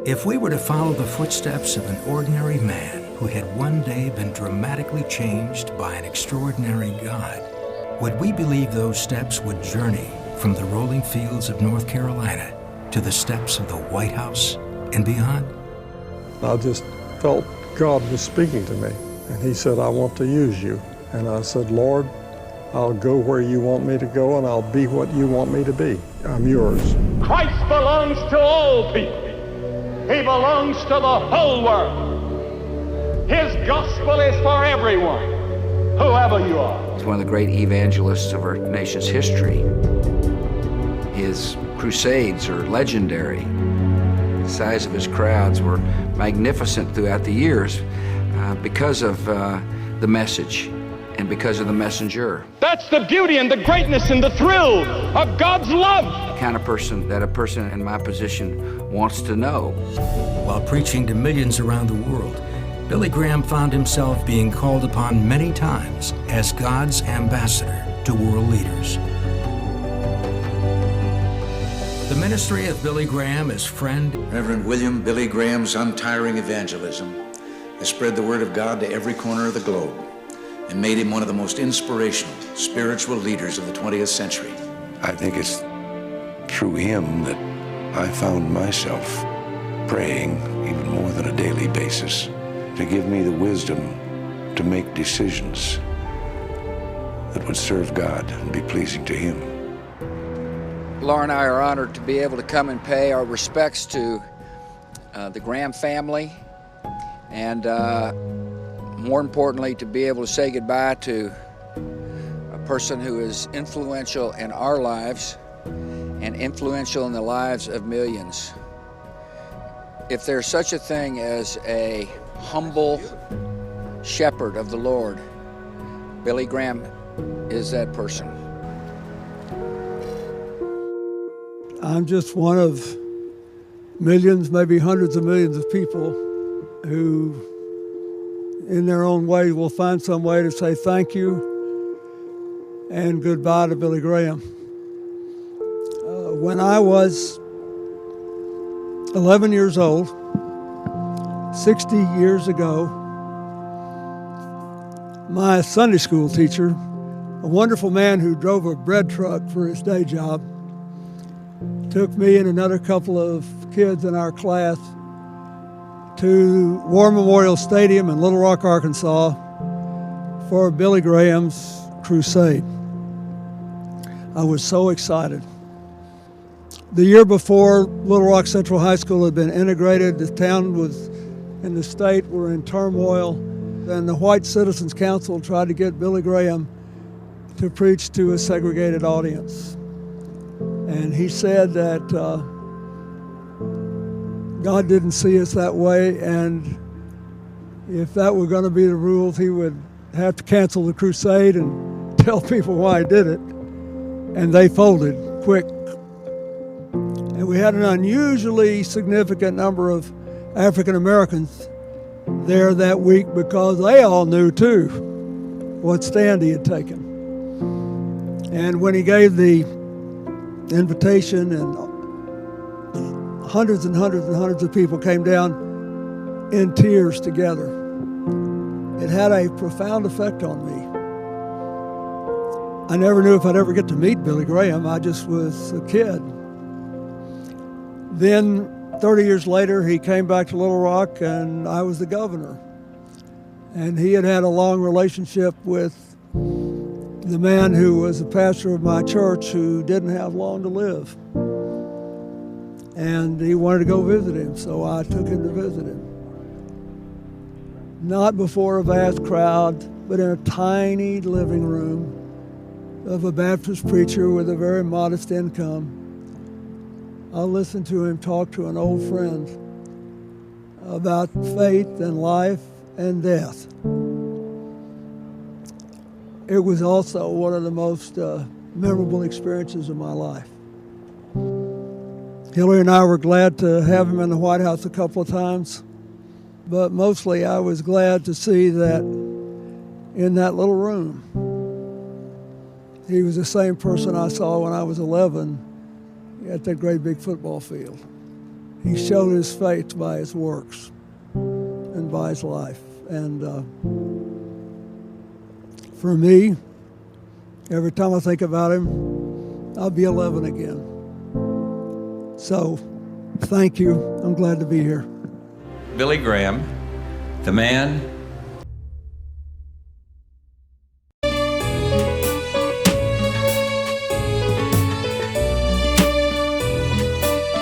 If we were to follow the footsteps of an ordinary man who had one day been dramatically changed by an extraordinary God, would we believe those steps would journey from the rolling fields of North Carolina to the steps of the White House and beyond? I just felt God was speaking to me, and he said, I want to use you. And I said, Lord, I'll go where you want me to go, and I'll be what you want me to be. I'm yours. Christ belongs to all people. He belongs to the whole world. His gospel is for everyone, whoever you are. He's one of the great evangelists of our nation's history. His crusades are legendary. The size of his crowds were magnificent throughout the years because of the message and because of the messenger. That's the beauty and the greatness and the thrill of God's love. The kind of person that a person in my position wants to know. While preaching to millions around the world, Billy Graham found himself being called upon many times as God's ambassador to world leaders. The ministry of Billy Graham as friend. Reverend William Billy Graham's untiring evangelism has spread the word of God to every corner of the globe and made him one of the most inspirational spiritual leaders of the 20th century. I think it's through him that I found myself praying even more than a daily basis to give me the wisdom to make decisions that would serve God and be pleasing to him. Laura and I are honored to be able to come and pay our respects to the Graham family, and more importantly, to be able to say goodbye to a person who is influential in our lives and influential in the lives of millions. If there's such a thing as a humble shepherd of the Lord, Billy Graham is that person. I'm just one of millions, maybe hundreds of millions of people who, in their own way, will find some way to say thank you and goodbye to Billy Graham. When I was 11 years old, 60 years ago, my Sunday school teacher, a wonderful man who drove a bread truck for his day job, took me and another couple of kids in our class to War Memorial Stadium in Little Rock, Arkansas for Billy Graham's crusade. I was so excited. The year before, Little Rock Central High School had been integrated. The town and the state were in turmoil. And the White Citizens Council tried to get Billy Graham to preach to a segregated audience. And he said that God didn't see us that way, and if that were going to be the rules, he would have to cancel the crusade and tell people why he did it. And they folded quick. And we had an unusually significant number of African Americans there that week because they all knew, too, what stand he had taken. And when he gave the invitation, and hundreds and hundreds and hundreds of people came down in tears together, it had a profound effect on me. I never knew if I'd ever get to meet Billy Graham. I just was a kid. Then 30 years later, he came back to Little Rock, and I was the governor. And he had had a long relationship with the man who was the pastor of my church who didn't have long to live. And he wanted to go visit him, so I took him to visit him. Not before a vast crowd, but in a tiny living room of a Baptist preacher with a very modest income. I listened to him talk to an old friend about faith and life and death. It was also one of the most memorable experiences of my life. Hillary and I were glad to have him in the White House a couple of times, but mostly I was glad to see that in that little room, he was the same person I saw when I was 11 at that great big football field. He showed his faith by his works and by his life. And for me, every time I think about him, I'll be 11 again. So, thank you. I'm glad to be here. Billy Graham, the man